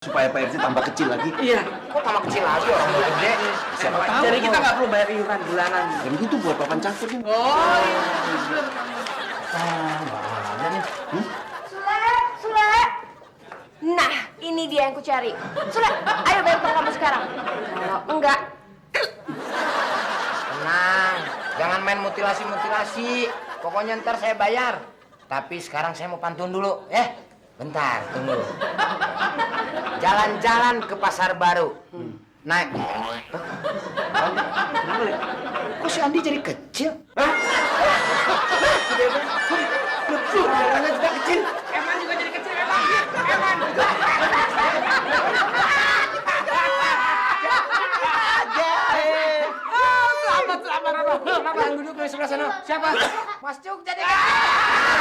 supaya Pak RT tambah kecil lagi. Iya. Kok tambah kecil lagi orang udah gede? Siapa tahu. Jadi kita nggak perlu bayar iuran bulanan. Yang itu buat papan campurnya. Oh iya. Mana nih? Sule. Nah, ini dia yang ku cari. Sule, ayo bayar utang kamu sekarang. Kalau enggak, Tenang, jangan main mutilasi. Pokoknya ntar saya bayar. Tapi sekarang saya mau pantun dulu. Bentar, tunggu. Jalan-jalan ke pasar baru. Naik. Kok si Andi jadi kecil? Jalannya juga kecil. Eman juga jadi kecil, Eman. Selamat. Yang duduk di sebelah sana. Siapa? Mas Cuk jadi kecil.